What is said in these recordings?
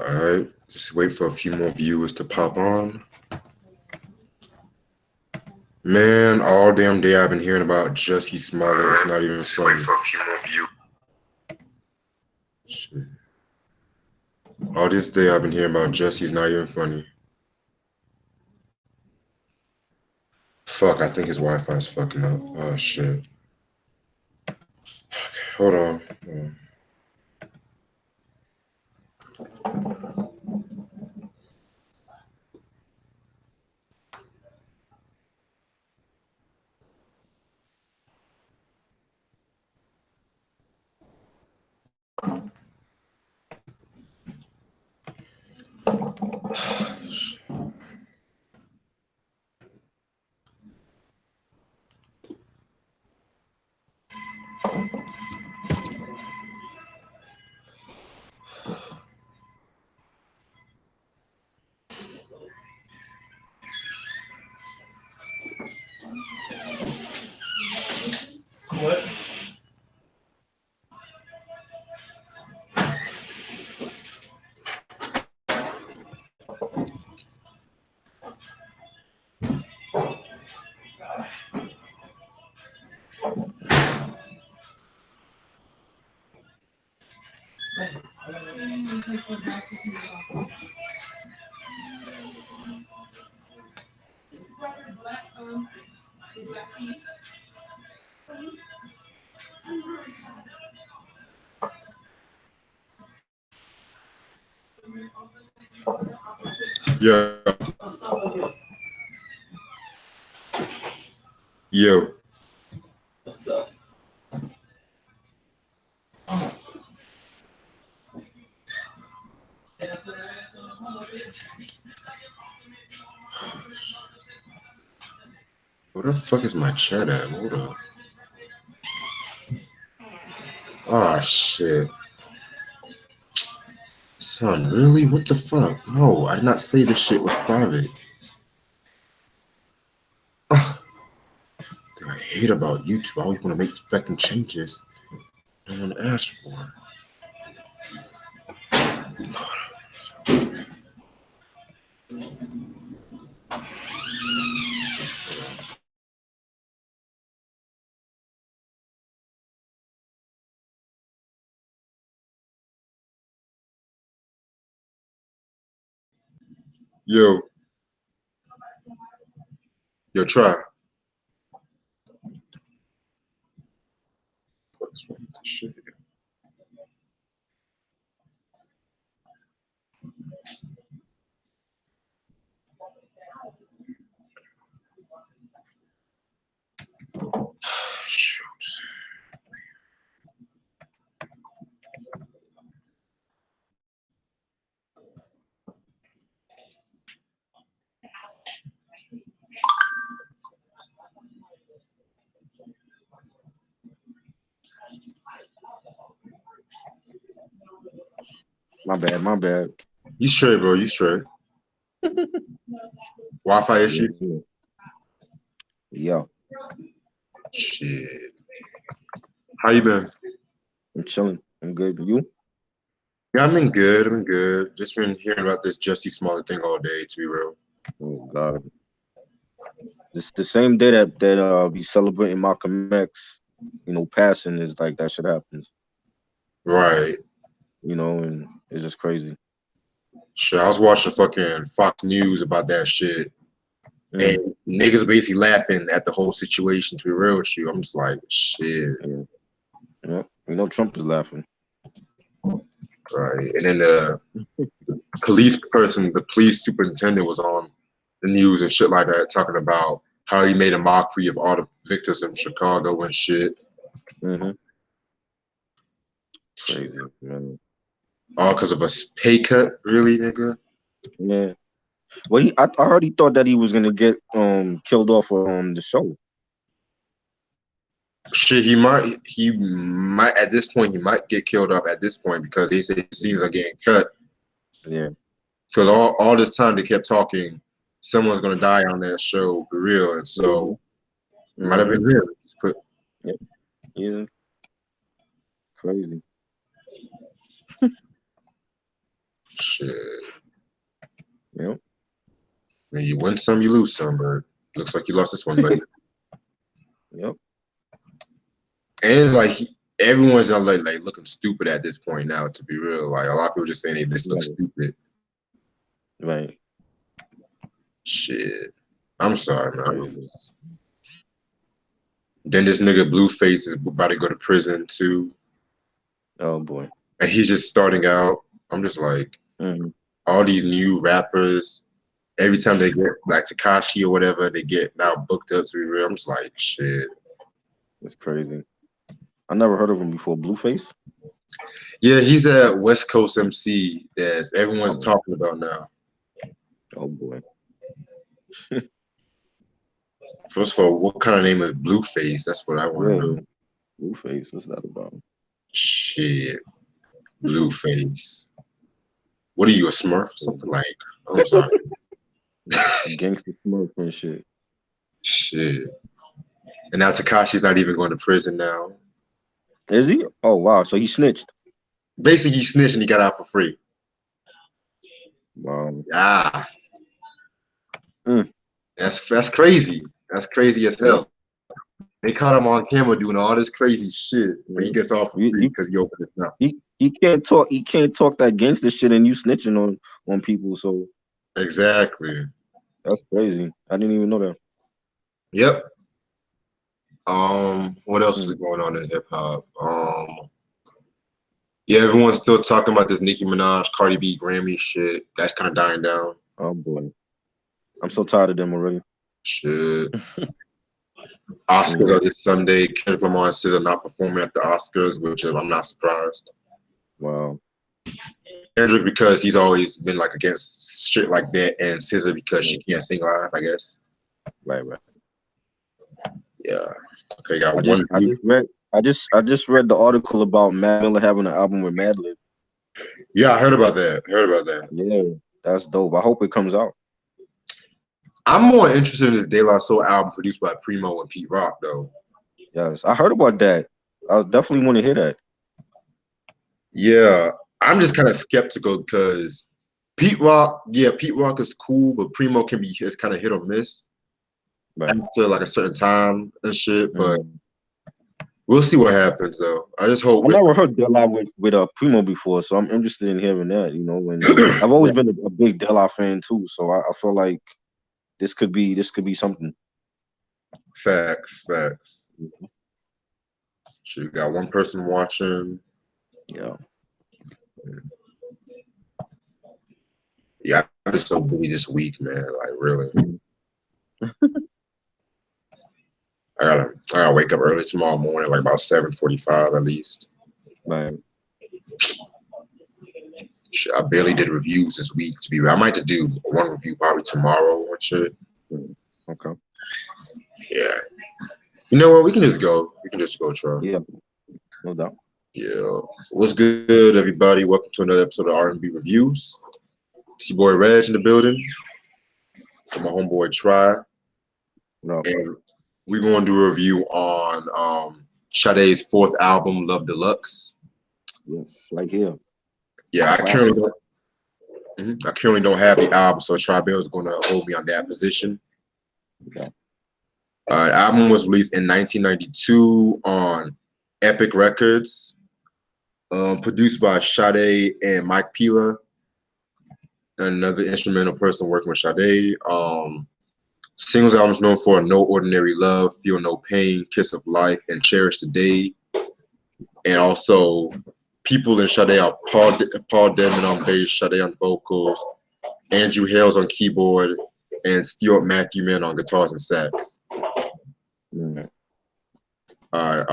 Alright, just wait for a few more viewers to pop on. Man, all damn day I've been hearing about Jussie Smollett. It's not even funny. Wait for a few more viewers. Shit. All this day I've been hearing about Jussie's not even funny. Fuck, I think his Wi-Fi is fucking up. Oh shit. Hold on. What? Yo. Yo. What's up? Where the fuck is my chat at? Hold up. Oh shit. Son, really? What the fuck? No, I did not say this shit was private. Dude, I hate about YouTube. I always want to make fucking changes no one asked for. Yo. Yo, try. What's wrong with this shit? Shoot. My bad, my bad. You straight, bro. You straight. Wi-Fi issue? Yeah. Shit. How you been? I'm chilling. I'm good. You? Yeah, I've been good. I've been good. Just been hearing about this Jussie Smollett thing all day, to be real. Oh God. This the same day that be celebrating Malcolm X, passing is like that shit happens. Right. And it's just crazy. Shit, I was watching fucking Fox News about that shit. And niggas basically laughing at the whole situation, to be real with you. I'm just like, shit. Yeah. Trump is laughing. Right. And then the police superintendent was on the news and shit like that, talking about how he made a mockery of all the victims in Chicago and shit. Crazy, man. All because of a pay cut, really, nigga? Yeah. Well, I already thought that he was gonna get killed off on the show. Shit, he might at this point, he might get killed off at this point because they say scenes are getting cut. Yeah. Because all this time they kept talking, someone's gonna die on that show for real, and so it might have been him. Yeah. Crazy. Shit. Yep. I mean, you win some, you lose some, but looks like you lost this one, buddy. Yep. And it's like everyone's like looking stupid at this point now. To be real, like a lot of people just saying they just look stupid. Right. Shit. I'm sorry, man. Then this nigga Blueface is about to go to prison too. Oh boy. And he's just starting out. I'm just like, all these new rappers, every time they get like Tekashi or whatever, they get now booked up, to be real. I'm just like, shit. That's crazy. I never heard of him before. Blueface? Yeah, he's that West Coast MC that everyone's talking about now. Oh boy. First of all, what kind of name is Blueface? That's what I want to know. Blueface, what's that about? Shit. Blueface. What are you, a Smurf or something like? I'm sorry. Gangster Smurf and shit. Shit. And now Tekashi's not even going to prison now. Is he? Oh wow, so he snitched. Basically, he snitched and he got out for free. Wow. Ah. That's crazy. That's crazy as hell. They caught him on camera doing all this crazy shit, but he gets off for free because he opened his mouth. He can't talk. He can't talk that gangster shit, and you snitching on people. So exactly, that's crazy. I didn't even know that. Yep. What else is going on in hip hop? Yeah, everyone's still talking about this Nicki Minaj, Cardi B, Grammy shit. That's kind of dying down. Oh boy, I'm so tired of them already. Shit. Oscars are this Sunday. Kendrick Lamar and SZA not performing at the Oscars, which I'm not surprised. Wow. Kendrick because he's always been like against shit like that, and SZA because she can't sing live, I guess. Right. Yeah. Okay, got I just read the article about Mac Miller having an album with Madlib. Yeah, I heard about that. Yeah, that's dope. I hope it comes out. I'm more interested in this De La Soul album produced by Primo and Pete Rock, though. Yes, I heard about that. I definitely want to hear that. Yeah, I'm just kind of skeptical because Pete Rock is cool, but Primo can be kind of hit or miss after like a certain time and shit. But we'll see what happens, though. I just hope. I never heard De La with Primo before, so I'm interested in hearing that. You know, and I've always been a big De La fan too, so I feel like this could be something. Facts. So you got one person watching. Yeah, I'm just so busy this week, man. Like really. I gotta wake up early tomorrow morning, like about 7:45 at least. Right. Shit, I barely did reviews this week. To be real, I might just do one review probably tomorrow or shit. Okay. Yeah. You know what? We can just go. Troy. Yeah. No doubt. Yeah. What's good, everybody? Welcome to another episode of R&B Reviews. It's your boy Reg in the building. And my homeboy Try. No. And we're going to do a review on Sade's fourth album, Love Deluxe. Yes, right here. Yeah, I currently don't have the album, so Tribero is going to hold me on that position. Okay. The album was released in 1992 on Epic Records, produced by Sade and Mike Pila, another instrumental person working with Sade. Singles album is known for No Ordinary Love, Feel No Pain, Kiss of Life, and Cherish the Day. And also, people in Sade are Paul Denman on bass, Sade on vocals, Andrew Hales on keyboard, and Stuart Matthew Mann on guitars and sax. All right.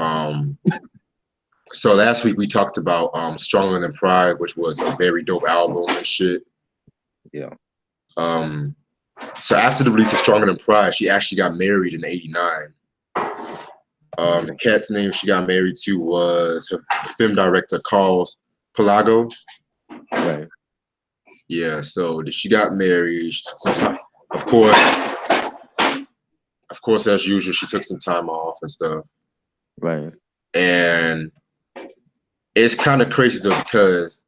So last week we talked about Stronger Than Pride, which was a very dope album and shit. Yeah. So after the release of Stronger Than Pride, she actually got married in '89. The cat's name she got married to was her film director, Carl Pelago. Right. Yeah, so she got married. She took some time. Of course, as usual, she took some time off and stuff. Right. And it's kind of crazy though, because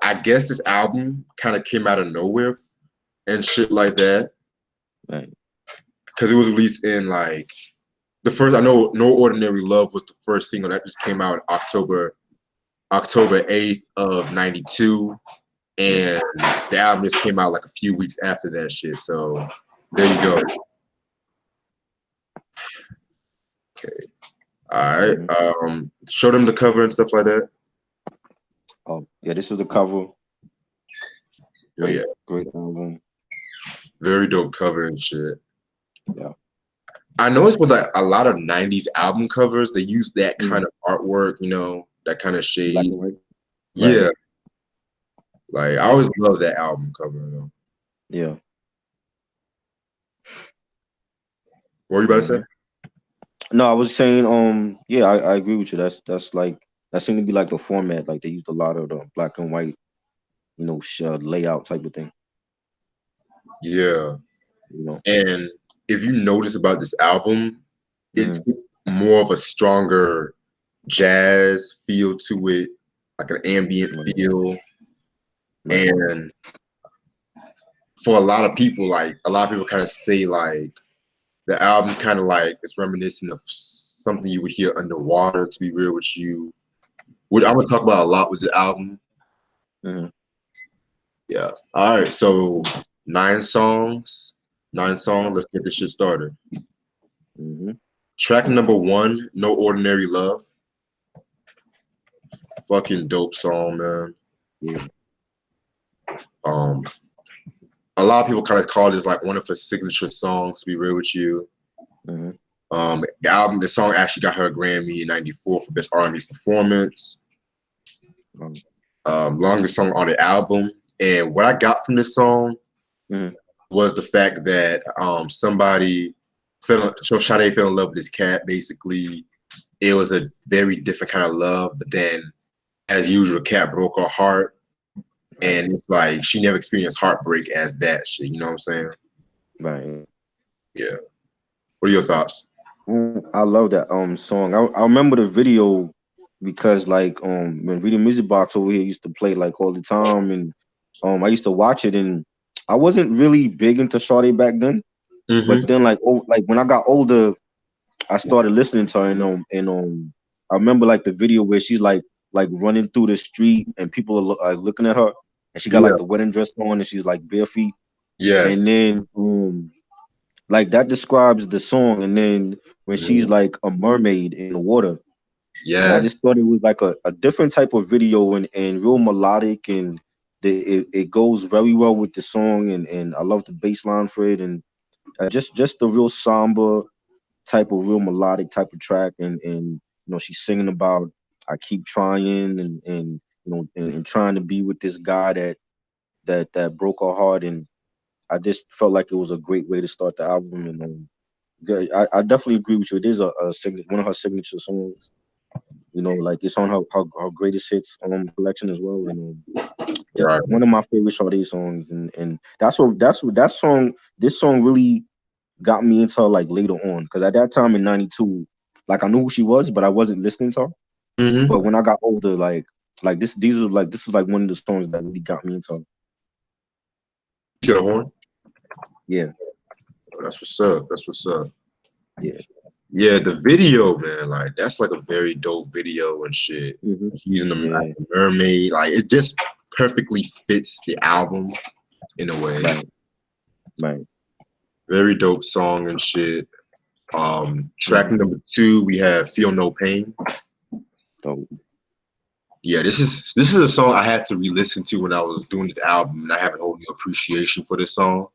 I guess this album kind of came out of nowhere and shit like that. Right. Because it was released in like the first. I know No Ordinary Love was the first single that just came out October 8th of '92, and the album just came out like a few weeks after that shit. So there you go. Okay. All right. Show them the cover and stuff like that. Oh yeah, this is the cover. Yeah, great album. Very dope cover and shit. Yeah. I noticed with like a lot of '90s album covers, they use that kind of artwork, you know, that kind of shade. Black and white. Yeah. Right. Like I always love that album cover, though. Yeah. What were you about to say? No, I was saying, yeah, I agree with you. That's like that seemed to be like the format. Like they used a lot of the black and white, you know, layout type of thing. Yeah. You know. And if you notice about this album, it's more of a stronger jazz feel to it, like an ambient feel. Right. And for a lot of people kind of say like the album kind of like it's reminiscent of something you would hear underwater, to be real with you. Which I'm gonna talk about a lot with the album. Yeah. All right. So 9 songs. Let's get this shit started. Track number 1, No Ordinary Love. Fucking dope song, man. Yeah. A lot of people kind of call this like one of her signature songs, to be real with you. The song actually got her a Grammy in '94 for Best R&B Performance. Longest song on the album. And what I got from this song was the fact that Sade fell in love with this cat, basically. It was a very different kind of love, but then, as usual, cat broke her heart. And it's like she never experienced heartbreak as that shit, you know what I'm saying? Right. Yeah. What are your thoughts? I love that song. I remember the video because like when Reading Music Box over here used to play like all the time, and I used to watch it, and I wasn't really big into Sade back then. But then like when I got older, I started listening to her, and I remember like the video where she's like running through the street and people are looking at her, and she got like the wedding dress on and she's like bare feet. Yes. And then like that describes the song, and then when she's like a mermaid in the water. Yeah. And I just thought it was like a different type of video and real melodic, and it goes very well with the song, and I love the bass line for it, and just the real somber type of real melodic type of track, and you know she's singing about I keep trying and you know and trying to be with this guy that broke her heart, and I just felt like it was a great way to start the album, and I definitely agree with you. It is one of her signature songs. You know, like it's on her greatest hits collection as well, and one of my favorite Sade songs, and this song really got me into her like later on, because at that time in '92, like I knew who she was, but I wasn't listening to her. But when I got older, like this is like one of the songs that really got me into her. You got a horn? Yeah. Oh, that's what's up. Yeah. Yeah, the video, man, like that's like a very dope video and shit. Using them like a mermaid, like it just perfectly fits the album in a way. Right. Very dope song and shit. Track number 2, we have Feel No Pain. Dope. Yeah, this is a song I had to re-listen to when I was doing this album, and I have a whole new appreciation for this song.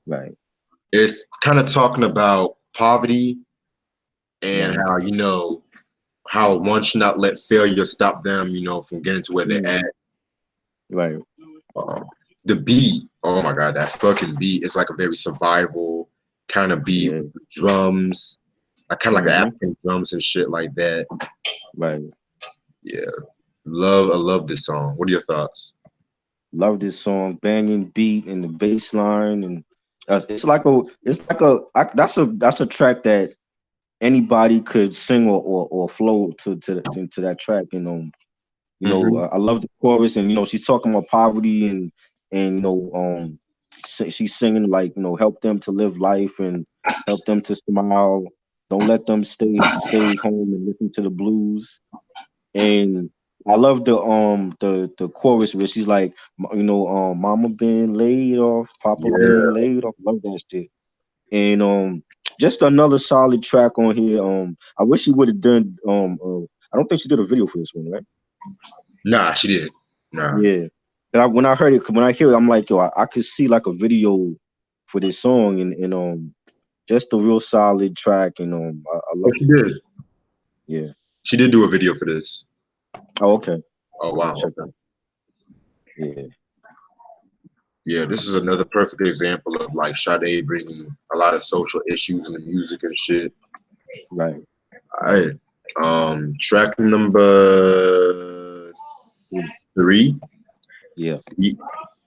Right. It's kind of talking about poverty and how, you know, how one should not let failure stop them, you know, from getting to where they're at. Right. The beat, oh my God, that fucking beat is like a very survival kind of beat with drums, kind of like African drums and shit like that. Right. Yeah. I love this song. What are your thoughts? Love this song, banging beat and the bass line, and that's a track that anybody could sing or flow to that track, and you You know, I love the chorus, and you know, she's talking about poverty, and you know, she's singing like, you know, help them to live life and help them to smile. Don't let them stay home and listen to the blues. And I love the chorus where she's like, you know, Mama been laid off, Papa been laid off. Love that shit. And just another solid track on here. I wish she would have done. I don't think she did a video for this one, right? Nah, she did. Nah. Yeah. But when I heard it, when I hear it, I'm like, yo, I could see like a video for this song, and just a real solid track, and I love she did. Yeah. She did do a video for this. Oh, okay. Oh wow. Okay. Yeah. Yeah, this is another perfect example of like Sade bringing a lot of social issues in the music and shit. Right. All right. Track number 3. Yeah.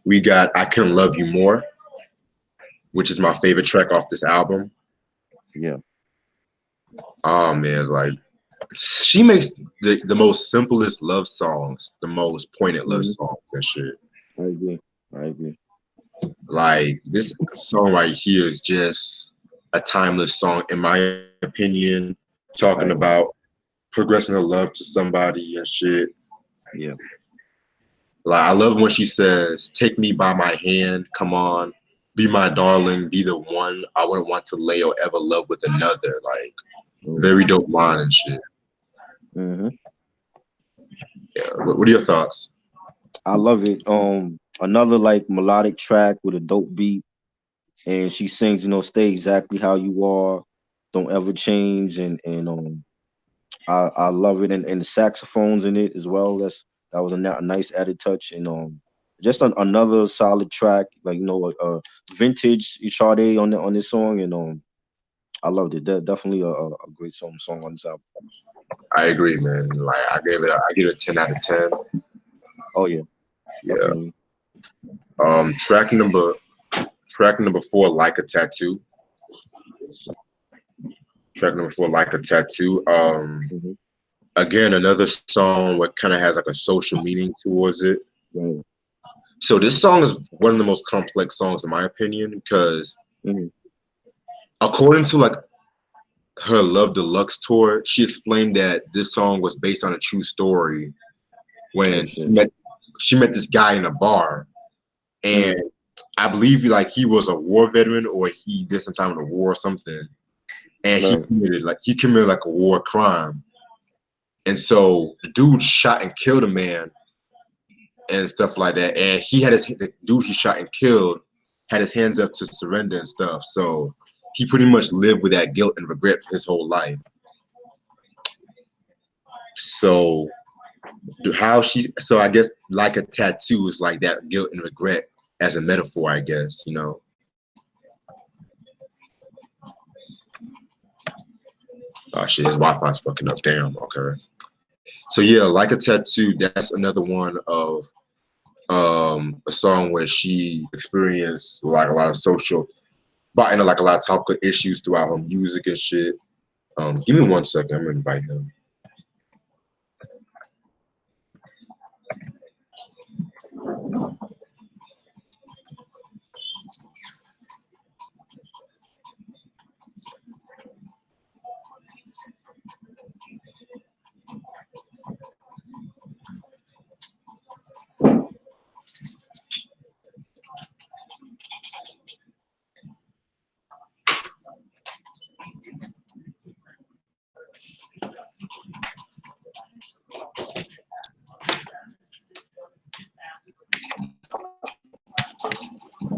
We got I Can Love You More, which is my favorite track off this album. Yeah. Oh man, like she makes the most simplest love songs, the most poignant love songs and shit. I agree. Like this song right here is just a timeless song, in my opinion, talking about progressing her love to somebody and shit. Yeah. Like I love when she says, "Take me by my hand, come on, be my darling, be the one. I wouldn't want to lay or ever love with another." Like very dope line and shit. Yeah. What are your thoughts? I love it. Another like melodic track with a dope beat, and she sings, you know, stay exactly how you are, don't ever change, and I love it, and the saxophones in it as well. That was a nice added touch, and just another solid track, like, you know, vintage Sade on this song, and I loved it. Definitely a great song on this album. I agree, man. Like I give it a 10 out of 10. Oh yeah. Definitely. Track number 4, Like a Tattoo. Track number 4, Like a Tattoo. Again, another song what kind of has like a social meaning towards it. So this song is one of the most complex songs in my opinion, because according to like her Love Deluxe tour, she explained that this song was based on a true story when she met this guy in a bar, and I believe like he was a war veteran or he did some time in the war or something, and he committed like a war crime, and so the dude shot and killed a man and stuff like that, and the dude he shot and killed had his hands up to surrender and stuff, so he pretty much lived with that guilt and regret for his whole life. So I guess Like a Tattoo is like that guilt and regret as a metaphor, I guess, you know. Oh shit, his Wi-Fi's fucking up. Damn. Okay. So yeah, Like a Tattoo, that's another one of a song where she experienced like a lot of social, but you know, like a lot of topical issues throughout her music and shit. Give me 1 second, I'm gonna invite him.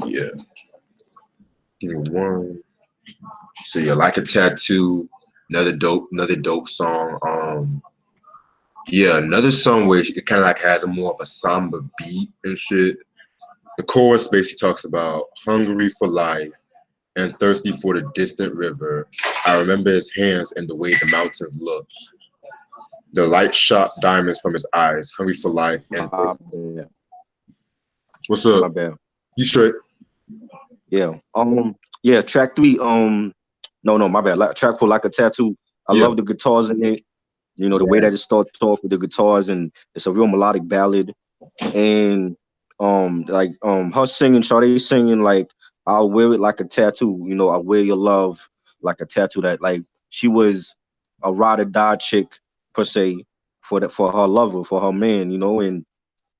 Yeah. Give me one. So yeah, Like a Tattoo, another dope song. Yeah, another song where it kind of like has a more of a somber beat and shit. The chorus basically talks about hungry for life and thirsty for the distant river. I remember his hands and the way the mountains look. The light shot diamonds from his eyes, hungry for life and What's up? My bad. You straight? Yeah. Yeah, track 3, no, my bad. Track 4, Like a Tattoo. I love the guitars in it. You know, the way that it starts off with the guitars, and it's a real melodic ballad. And like her singing, Sade singing like I'll wear it like a tattoo. You know, I wear your love like a tattoo. That like she was a ride or die chick per se for her lover, for her man. You know, and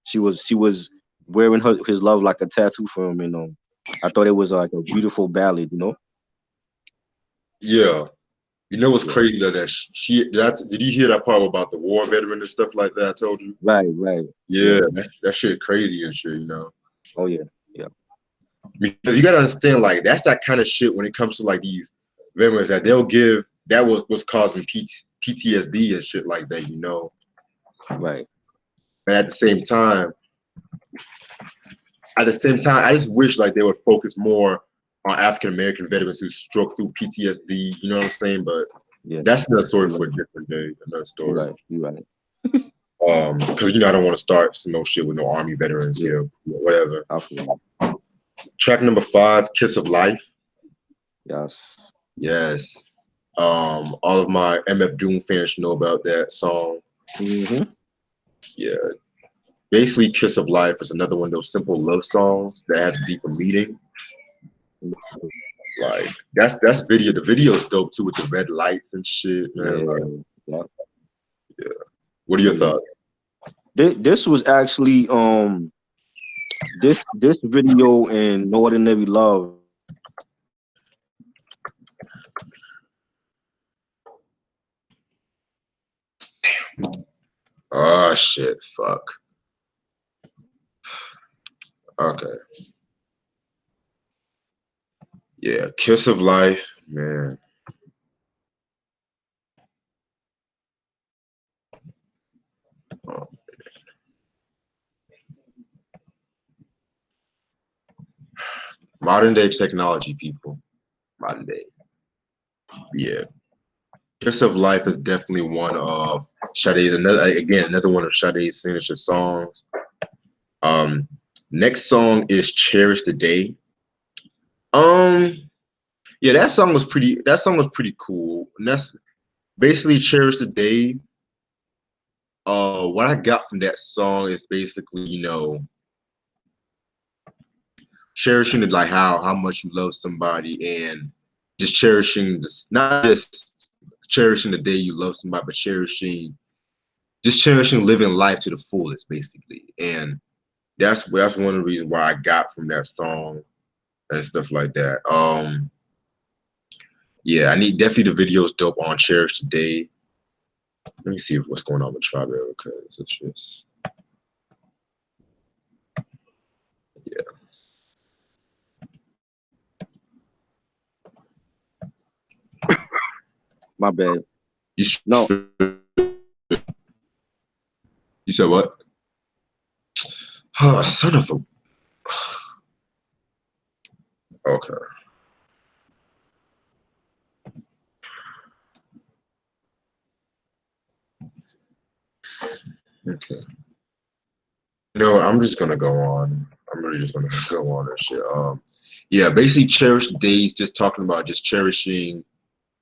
she was wearing his love like a tattoo for him. And I thought it was like a beautiful ballad. You know. Yeah. You know what's Yeah. crazy though, that did you hear that part about the war veteran and stuff like that I told you? Right. Yeah, that shit crazy and shit, you know. Oh yeah. Yeah. Because you gotta understand, like, that's that kind of shit when it comes to like these veterans that they'll give that was causing PTSD and shit like that, you know. Right. But at the same time, I just wish like they would focus more on African American veterans who struck through PTSD, you know what I'm saying? But Yeah. that's another story for a different day, another story. You're right. Because I don't want to start some no shit with no Army veterans here, whatever. I feel you. Track number 5, "Kiss of Life." Yes. All of my MF Doom fans should know about that song. Yeah, basically, "Kiss of Life" is another one of those simple love songs that has a deeper meaning. Like that's video. The video is dope too with the red lights and shit. Man. Yeah. What are your thoughts? This was actually this video and "No Ordinary Love." Oh shit! Fuck. Okay. Yeah, "Kiss of Life," man. Oh, modern day technology, people. Modern day. Yeah. "Kiss of Life" is definitely one of Sade's another one of Sade's signature songs. Next song is "Cherish the Day." Yeah, that song was pretty cool. And that's basically "Cherish the Day." What I got from that song is basically, cherishing it, like how much you love somebody, and just cherishing this, not just cherishing the day you love somebody, but cherishing living life to the fullest, basically. And that's one of the reasons why I got from that song and stuff like that. Yeah, definitely the video's dope on "Cherish the Day." Let me see what's going on with Tribero, because it's just, yeah. My bad. You said what? Oh, son of a. Okay. Okay. I'm just gonna go on. I'm really just gonna go on and shit. Yeah, basically, cherish days. Just talking about just cherishing,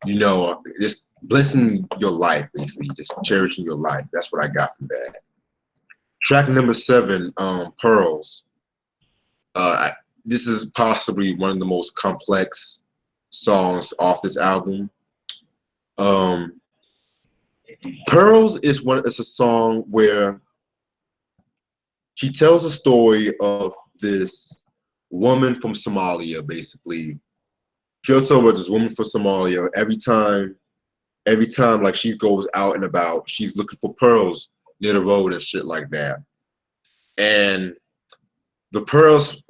just blessing your life. Basically, just cherishing your life. That's what I got from that. Track number 7, "Pearls." This is possibly one of the most complex songs off this album. "Pearls" it's a song where she tells a story of this woman from Somalia, basically. She'll tell about this woman from Somalia every time like she goes out and about, she's looking for pearls near the road and shit like that. And the pearls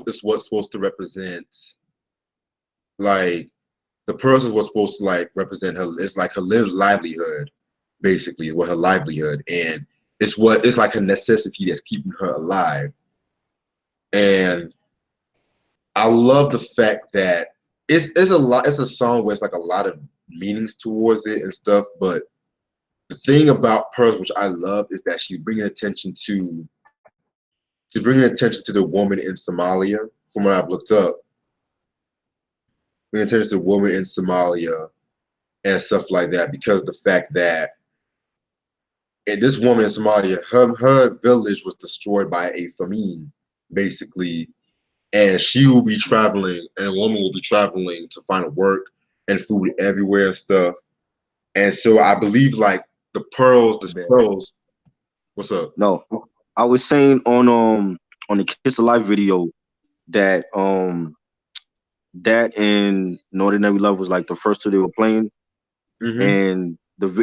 is what's supposed to represent, like, the pearls is what's supposed to like represent her. It's like her livelihood, basically, what her livelihood, and it's like a necessity that's keeping her alive. And I love the fact that it's a song where it's like a lot of meanings towards it and stuff. But the thing about Pearls, which I love, is that she's bringing attention to the woman in Somalia. From what I've looked up, bringing attention to the woman in Somalia and stuff like that, because the fact that And this woman in Somalia, her village was destroyed by a famine, basically, and she will be traveling, and a woman will be traveling to find work and food everywhere and stuff. And so I believe like the pearls. What's up? No, I was saying on the Kiss Alive video that that and Ordinary Love was like the first two they were playing, Mm-hmm. and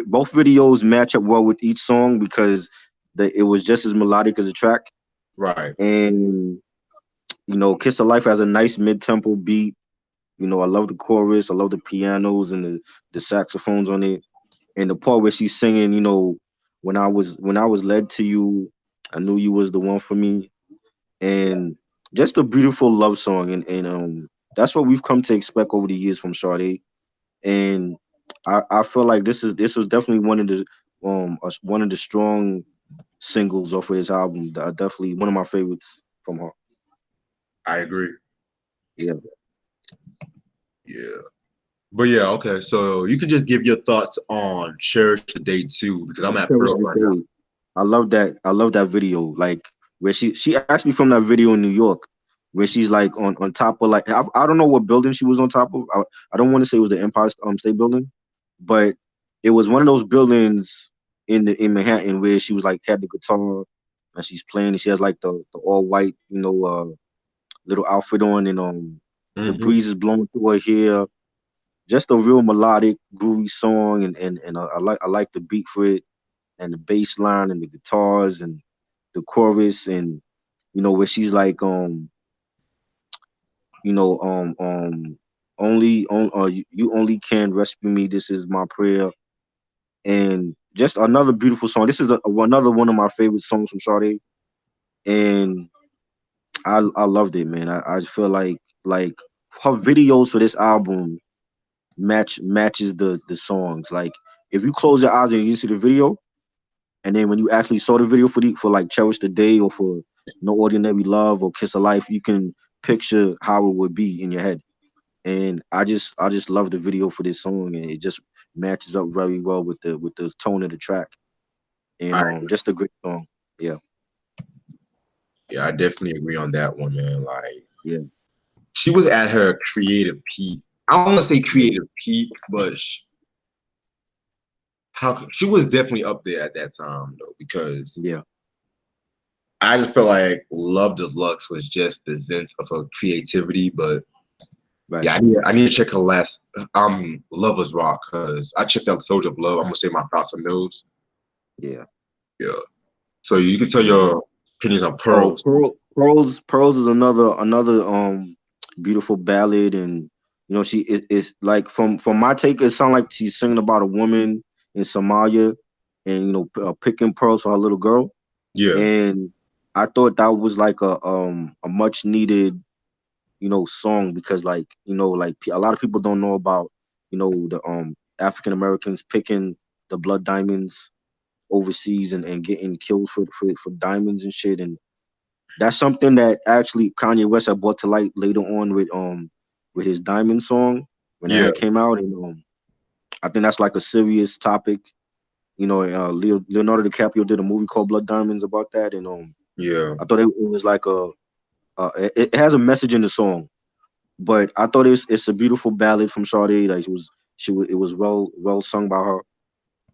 both videos match up well with each song because it was just as melodic as the track. Right. And Kiss of Life has a nice mid-tempo beat. I love the chorus, I love the pianos and the saxophones on it, and the part where she's singing, when I was led to you, I knew you was the one for me, and just a beautiful love song, and that's what we've come to expect over the years from Sade. And I feel like this was definitely one of the strong singles off of his album. Definitely one of my favorites from her. I agree. Yeah. Yeah. But yeah, okay. So you could just give your thoughts on Cherish the Day too, because I'm at Cherish Pearl the right now. Day. I love that. I love that video. Like where she actually from that video in New York, where she's like on top of like I don't know what building she was on top of. I don't want to say it was the Empire State Building, but it was one of those buildings in Manhattan where she was like had the guitar and she's playing and she has like the all white little outfit on, and the Mm-hmm. breeze is blowing through her hair. Just a real melodic, groovy song, and I like the beat for it, and the bass line and the guitars and the chorus, and where she's like you know only on you only can rescue me, this is my prayer, and just another beautiful song. This is another one of my favorite songs from Sade, and I loved it, man. I feel like her videos for this album matches the songs. Like if you close your eyes and you see the video, and then when you actually saw the video for like Cherish the Day or for No Ordinary Love or Kiss of Life, you can picture how it would be in your head. And I just love the video for this song, and it just matches up very well with the tone of the track. And I just a great song. Yeah, Yeah, I definitely agree on that one, man. Like yeah, she was at her creative peak. I don't want to say yeah, creative peak, but she was definitely up there at that time though, because yeah. I just felt like Love Deluxe was just the zen of her creativity. But Right. yeah, I need to check her last Lovers Rock, because I checked out Soldier of Love. I'm gonna say my thoughts on those. Yeah. Yeah. So you can tell your opinions on Oh, Pearls. Pearls is another beautiful ballad, and she is like from my take, it sounds like she's singing about a woman in Somalia, and picking pearls for her little girl, Yeah. and I thought that was like a much needed song, because like a lot of people don't know about the African Americans picking the blood diamonds overseas, and getting killed for diamonds and shit, and that's something that actually Kanye West had brought to light later on with his Diamond song when that Yeah. had came out, and I think that's like a serious topic. Leonardo DiCaprio did a movie called Blood Diamonds about that, and Yeah. I thought it was like it has a message in the song, but I thought it's a beautiful ballad from Sade. Like it was well sung by her,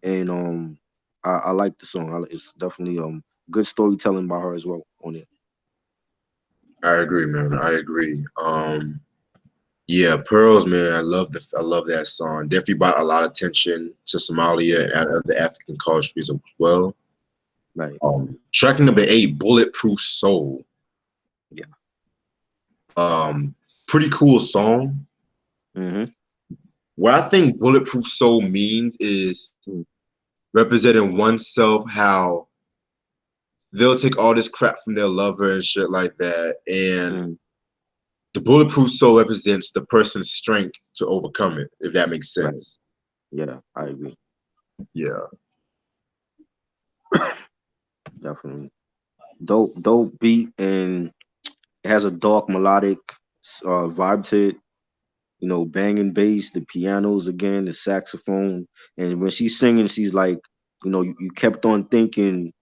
and I like the song. It's definitely good storytelling by her as well on it. I agree, man. I agree. Yeah, Pearls, man. I love that song. Definitely brought a lot of attention to Somalia and other African cultures as well. Right. Track number 8, Bulletproof Soul. Yeah. Um, Pretty cool song. Mm-hmm. What I think Bulletproof Soul means is representing oneself, how they'll take all this crap from their lover and shit like that. And Mm-hmm. the bulletproof soul represents the person's strength to overcome it, if that makes Right. sense. Yeah, I agree. Yeah. Definitely. Dope beat, and it has a dark melodic vibe to it. Banging bass, the pianos again, the saxophone, and when she's singing, she's like You kept on thinking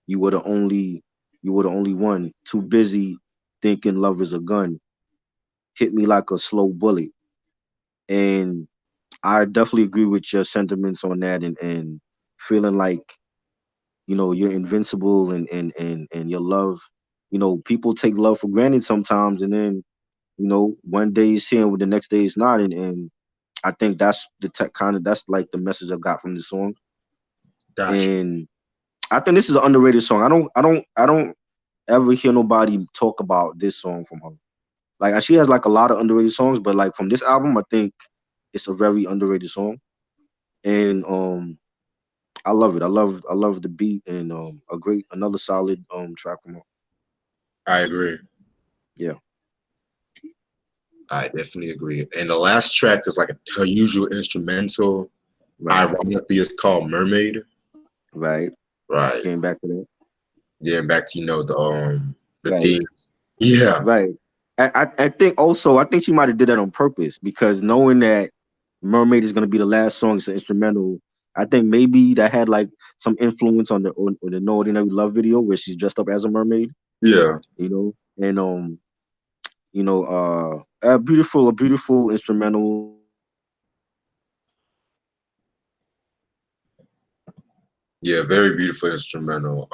you were the only one. Too busy thinking love is a gun. Hit me like a slow bullet. And I definitely agree with your sentiments on that, and feeling like you're invincible, and your love. People take love for granted sometimes, and then one day it's here, and the next day it's not, and I think that's that's like the message I got from this song. Gotcha. And I think this is an underrated song. I don't ever hear nobody talk about this song from her. Like, she has like a lot of underrated songs, but like from this album, I think it's a very underrated song. And I love it. I love the beat, and another solid track from her. I agree. Yeah. I definitely agree. And the last track is like her usual instrumental. Right. Ironically, it's called Mermaid. Right. Right. Getting back to that. Yeah, back to the Right. theme. Yeah. Right. I think also, I think she might have did that on purpose, because knowing that Mermaid is gonna be the last song, it's an instrumental. I think maybe that had like some influence on the No Ordinary Love video where she's dressed up as a mermaid, Yeah. and a beautiful instrumental. Yeah, very beautiful instrumental.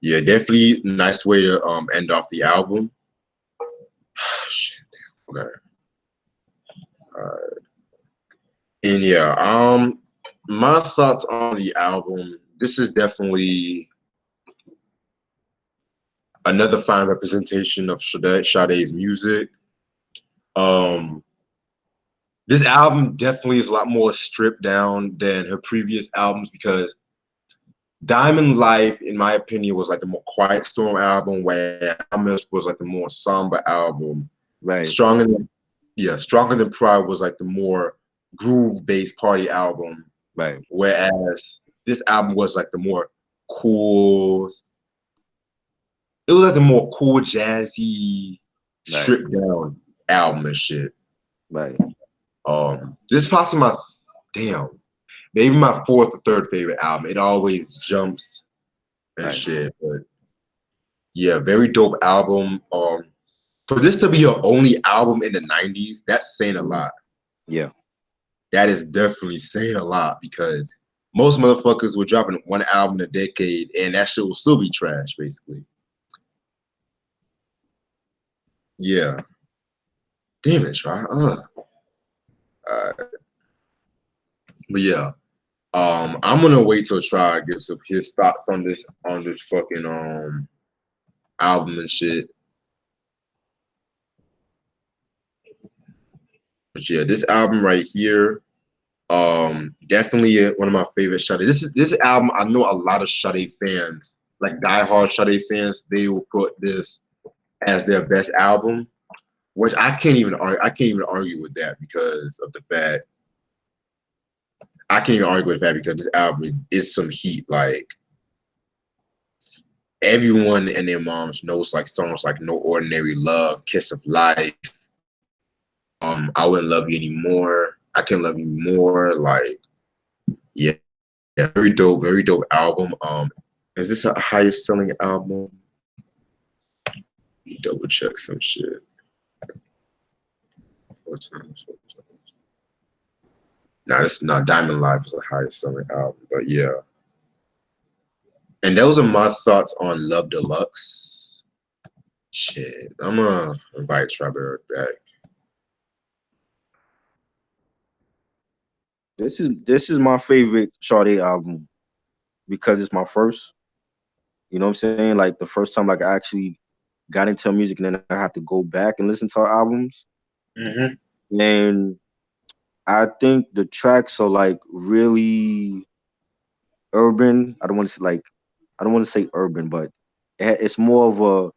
Yeah, definitely nice way to end off the album. Shit. Okay. And yeah, my thoughts on the album. This is definitely another fine representation of Sade's music. Um, this album definitely is a lot more stripped down than her previous albums because Diamond Life, in my opinion, was like the more Quiet Storm album, where Alchemist was like the more somber album. Right. Stronger Than Pride was like the more groove-based party album, Right. whereas this album was like the more cool. It was like the more cool, jazzy, Right. stripped down album and shit. Right. This is possibly maybe my fourth or third favorite album. It always jumps and Right. shit, but yeah, very dope album. For this to be your only album in the '90s, that's saying a lot. Yeah. That is definitely saying a lot because most motherfuckers were dropping one album a decade, and that shit will still be trash, basically. Yeah. Damn it, try. But yeah, I'm gonna wait till Try gives up his thoughts on this fucking album and shit. But yeah, this album right here, definitely one of my favorite Sade. This album. I know a lot of Sade fans, like diehard Sade fans, they will put this as their best album, which I can't even argue. I can't even argue with that because of the fact. I can't even argue with that because this album is some heat. Like everyone and their moms knows like songs like No Ordinary Love, Kiss of Life, I Wouldn't Love You Anymore, I Can Love You More. Like, yeah, very dope album. Is this a highest selling album? Double check some shit. Nah, this not Diamond Life is the highest selling album, but yeah. And those are my thoughts on Love Deluxe. Shit, I'm gonna invite Tribero back. This is my favorite Sade album because it's my first. You know what I'm saying? Like the first time, like I actually got into music, and then I had to go back and listen to her albums. And I think the tracks are like really urban. I don't want to say urban, but it's more of a.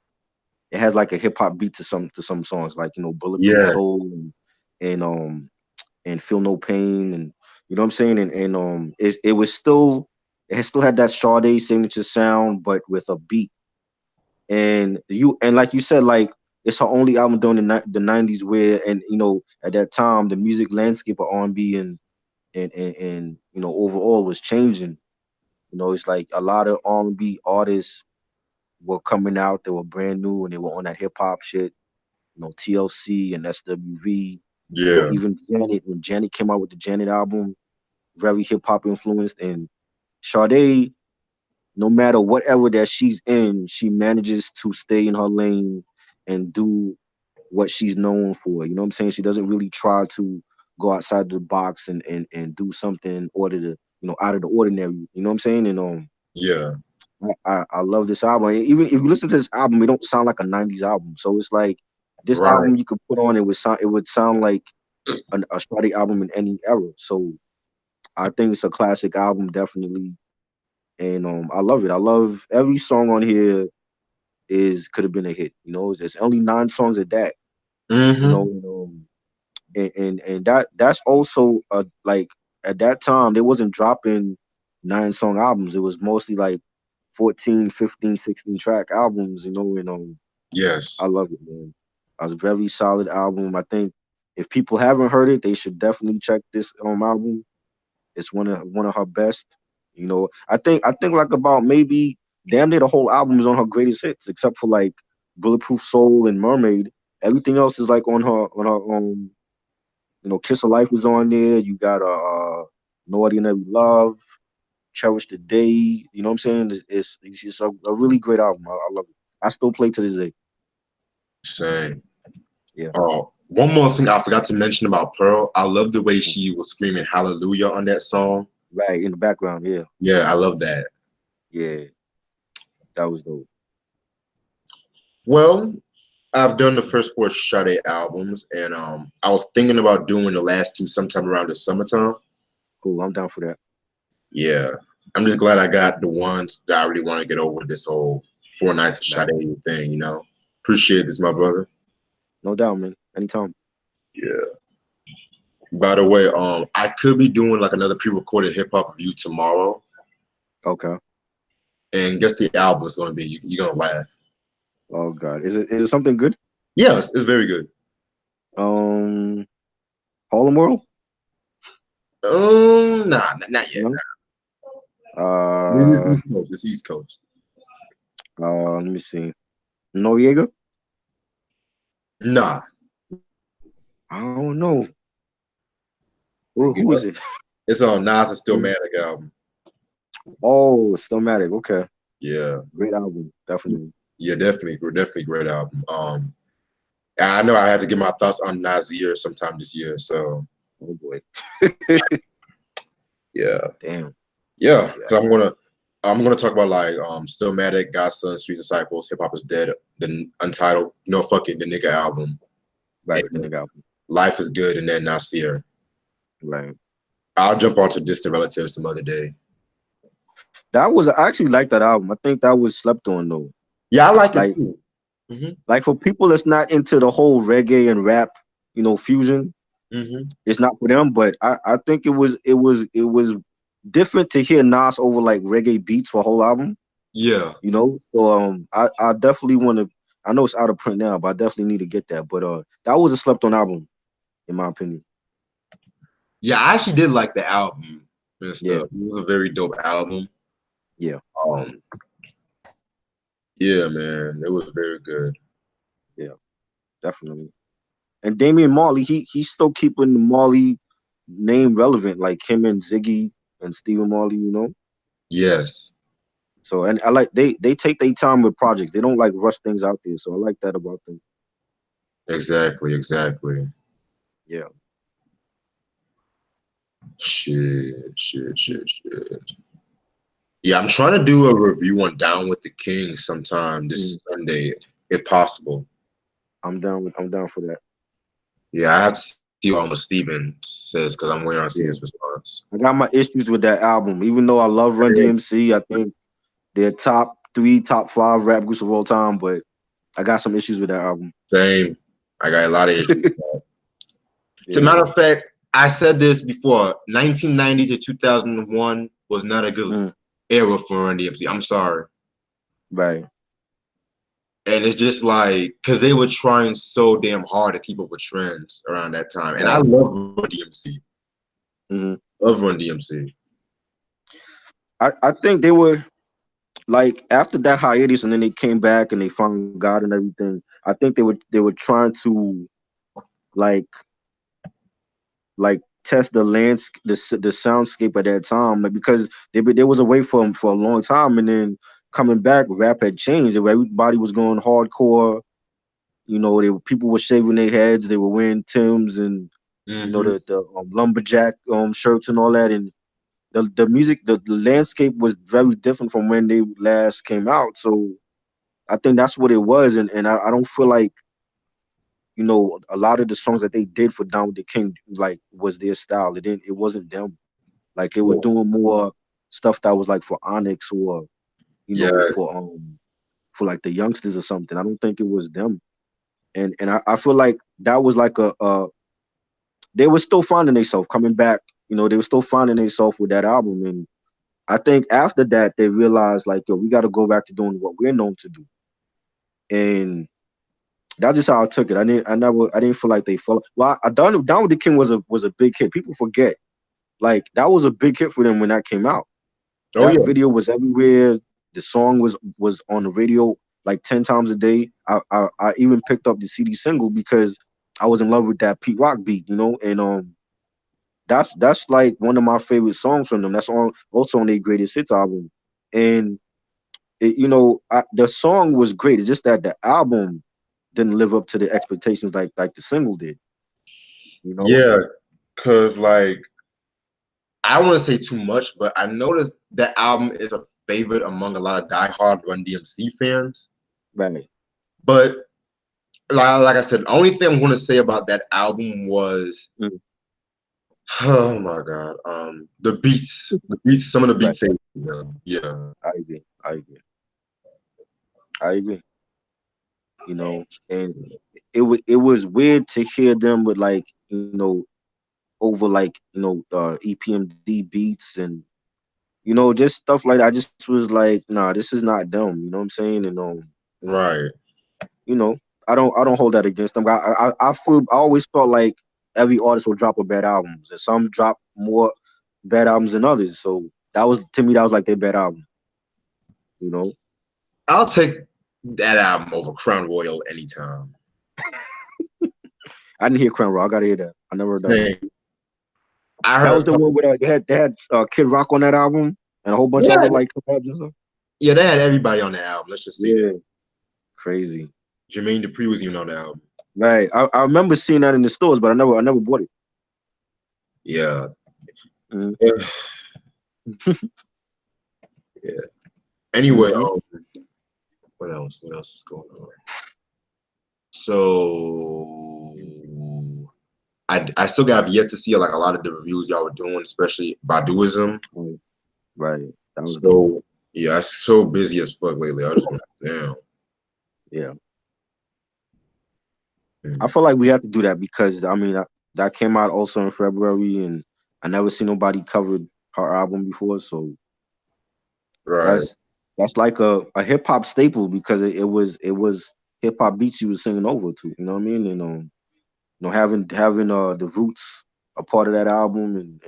It has like a hip hop beat to some songs, like Bulletproof Yeah, Soul, and Feel No Pain, and you know what I'm saying, and it has still had that Sade signature sound, but with a beat. And like you said, like it's her only album during the '90s where, and at that time the music landscape of R&B and you know, overall was changing. You know, it's like a lot of R&B artists were coming out. They were brand new and they were on that hip hop shit. You know, TLC and SWV. You know, Yeah. even Janet, when Janet came out with the Janet album, very hip hop influenced. And Sade, no matter whatever that she's in, she manages to stay in her lane and do what she's known for. You know what I'm saying? She doesn't really try to go outside the box and do something in order to, you know, out of the ordinary. You know what I'm saying? And Yeah. I love this album. And even if you listen to this album, it don't sound like a '90s album. So it's like this Right. album you could put on, it would sound like a Sade album in any era. So I think it's a classic album, definitely. And I love it. I love every song on here is could have been a hit. You know, there's only 9 songs at that. You know, Mm-hmm. and that's also like at that time they wasn't dropping 9-song albums. It was mostly like 14, 15, 16 track albums. You know, and I Yes. love it, man. It was a very solid album. I think if people haven't heard it, they should definitely check this album. It's one of her best. You know, I think like about maybe damn near the whole album is on her greatest hits, except for like Bulletproof Soul and Mermaid. Everything else is like on her you know, Kiss of Life is on there. You got No Ordinary Love, Cherish the Day. You know what I'm saying? It's just a really great album. I love it. I still play to this day. Same. Yeah. Oh, one more thing I forgot to mention about Pearl. I love the way she was screaming hallelujah on that song. Right in the background. Yeah. Yeah, I love that. Yeah. That was dope. Well, I've done the first 4 Sade albums, and I was thinking about doing the last 2 sometime around the summertime. Cool. I'm down for that. Yeah, I'm just glad I got the ones that I really want to get over this whole 4 nights of Right. Sade thing. Appreciate this, my brother. No doubt, man. Anytime. Yeah. By the way, I could be doing like another pre-recorded hip hop review tomorrow, Okay. and guess the album is gonna be. You're gonna laugh. Oh God. Is it something good? Yes, it's very good. Um Harlem World? Nah, not yet. No. Maybe Uh it's East Coast. It's East Coast. let me see. Noriega? Nah. I don't know. Who is it? It's on Nas and Stillmatic album. Oh, Stillmatic. Okay. Yeah. Great album. Definitely. Yeah, definitely great album. And I know I have to get my thoughts on Nasir sometime this year. So Oh boy. yeah. Damn. Yeah. Yeah. Cause I'm gonna talk about like Stillmatic, Godson, Street Disciples, Hip Hop is Dead, the Untitled, fuck it, the nigga album. Right. The And nigga album. Life is Good, and then Nasir. Right. I'll jump onto Distant Relatives some other day. I actually like that album. I think that was slept on though. Yeah, I like it Like too. Mm-hmm. like for people that's not into the whole reggae and rap, you know, fusion, Mm-hmm. it's not for them. But I think it was different to hear Nas over like reggae beats for a whole album. Yeah. You know, so I definitely want to. I know it's out of print now, but I definitely need to get that. But that was a slept on album, in my opinion. Yeah, I actually did like the album and Yeah, stuff. It was a very dope album. yeah, Um, yeah, man, it was very good. yeah, definitely. And Damian Marley, he's still keeping the Marley name relevant, like him and Ziggy and Stephen Marley. You know, Yes, so and I like they take their time with projects. They don't like rush things out there. So I like that about them. exactly. Yeah. Shit. Yeah, I'm trying to do a review on Down with the King sometime this Sunday, if possible. I'm down for that. Yeah, I have to see what Steven says because I'm waiting on see his response. I got my issues with that album. Even though I love Run DMC, I think they're top 3, top 5 rap groups of all time, but I got some issues with that album. Same. I got a lot of issues. As a Yeah. matter of fact, I said this before. 1990 to 2001 was not a good era for Run DMC. I'm sorry. Right. And it's just like, because they were trying so damn hard to keep up with trends around that time. And I love Run DMC. of Run DMC. I think they were like after that hiatus, and then they came back and they found God and everything. I think they were trying to like test the landscape, the soundscape at that time, like, because they was away from for a long time, and then coming back, rap had changed. Everybody was going hardcore. People were shaving their heads. They were wearing Timbs and the lumberjack shirts and all that, and the music, the landscape was very different from when they last came out. So I think that's what it was, and I don't feel like a lot of the songs that they did for Down with the King like was their style. It wasn't them. Like they were doing more stuff that was like for Onyx or Yeah. for like the youngsters or something. I don't think it was them. And I feel like that was like they were still finding themselves coming back. They were still finding themselves with that album. And I think after that they realized like, yo, we got to go back to doing what we're known to do. And that's just how I took it. I didn't feel like they fell. Well, Down with the King was a big hit. People forget, like that was a big hit for them when that came out. Oh That yeah. video was everywhere. The song was on the radio like 10 times a day. I even picked up the CD single because I was in love with that Pete Rock beat, and that's like one of my favorite songs from them. That's also on their greatest hits album, and the song was great. It's just that the album didn't live up to the expectations like the single did. Yeah, cause like I don't want to say too much, but I noticed that album is a favorite among a lot of diehard Run DMC fans. Right. But like I said, the only thing I'm going to say about that album was, oh my god, the beats, some of the beats. Right. Yeah, I agree. And it was weird to hear them with like over like EPMD beats and just stuff like that. I just was like, nah, this is not them. You know what I'm saying? And right. I don't hold that against them. I always felt like every artist will drop a bad albums, and some drop more bad albums than others. So that was, to me, that was like their bad album. I'll take that album over Crown Royal anytime. I didn't hear Crown Royal. I gotta hear that. I never heard that one. I heard that was the one where they had Kid Rock on that album and a whole bunch of other like collabs and stuff. Yeah, they had everybody on that album. Let's just say that. Crazy. Jermaine Dupri was even on the album. Right. I remember seeing that in the stores, but I never bought it. Yeah. Yeah. Anyway, what else? What else is going on? So I still have yet to see like a lot of the reviews y'all were doing, especially Baduism. Right. That was so yeah, I'm so busy as fuck lately. I just went down. Yeah. I feel like we have to do that because I mean that came out also in February, and I never seen nobody covered her album before, so that's like a hip hop staple because it was hip hop beats she was singing over to, you know what I mean? And having the Roots a part of that album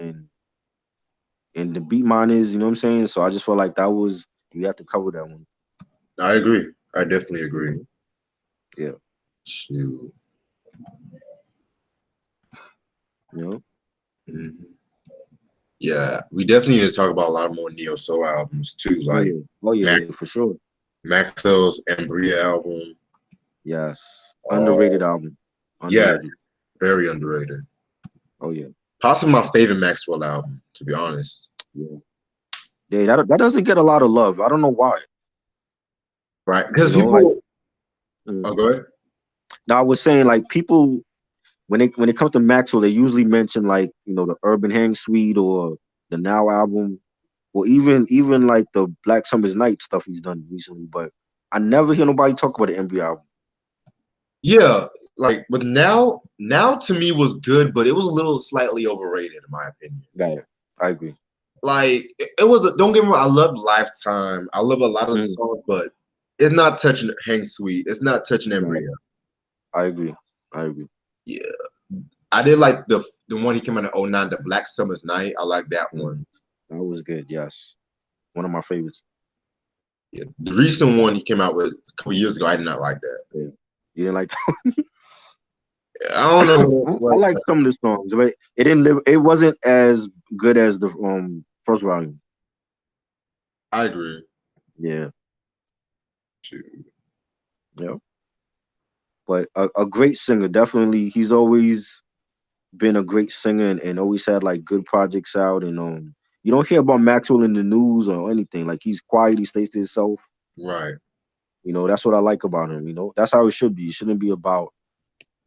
and the beat miners, you know what I'm saying? So I just felt like you have to cover that one. I agree. I definitely agree. Yeah. Shoot. Yeah, we definitely need to talk about a lot more neo soul albums too. Like, for sure. Maxwell's Embria album. Yes, underrated album. Underrated. Yeah, very underrated. Oh yeah, possibly my favorite Maxwell album, to be honest. Yeah, that doesn't get a lot of love. I don't know why. Right, because people. Oh, go ahead. Now I was saying like people. When it comes to Maxwell, they usually mention like the Urban Hang Suite or the Now album, or even like the Black Summer's Night stuff he's done recently. But I never hear nobody talk about the Embry album. Yeah, like but now to me was good, but it was a little slightly overrated in my opinion. Yeah, I agree. Like it was. Don't get me wrong. I love Lifetime. I love a lot of the songs, but it's not touching Hang Suite. It's not touching Embry. I agree. Yeah. I did like the one he came out in 2009, the Black Summer's Night. I like that one. That was good. Yes, one of my favorites. Yeah, the recent one he came out with a couple years ago, I did not like that. Yeah. You didn't like that? I don't know. I like some of the songs, but it didn't live. It wasn't as good as the first volume. I agree. Yeah. Shoot. Yeah. But a great singer, definitely. He's always been a great singer and always had like good projects out. And you don't hear about Maxwell in the news or anything. Like he's quiet, he stays to himself. Right. You know, that's what I like about him. You know, that's how it should be. It shouldn't be about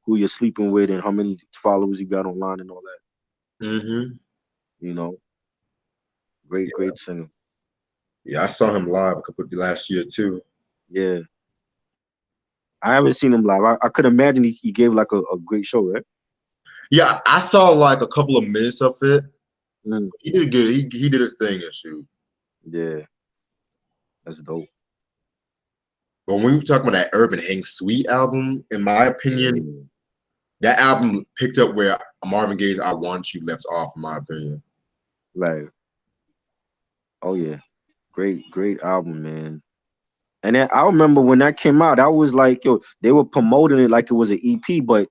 who you're sleeping with and how many followers you got online and all that. Mm-hmm. You know, great singer. Yeah, I saw him live a couple last year too. Yeah. I haven't seen him live. I could imagine he gave like a great show, right? Yeah, I saw like a couple of minutes of it. Mm. He did good. He did his thing and shoot. Yeah. That's dope. But when we were talking about that Urban Hang Sweet album, in my opinion, that album picked up where Marvin Gaye's I Want You left off, in my opinion. Right. Oh yeah. Great album, man. And then I remember when that came out, I was like, yo, they were promoting it like it was an EP, but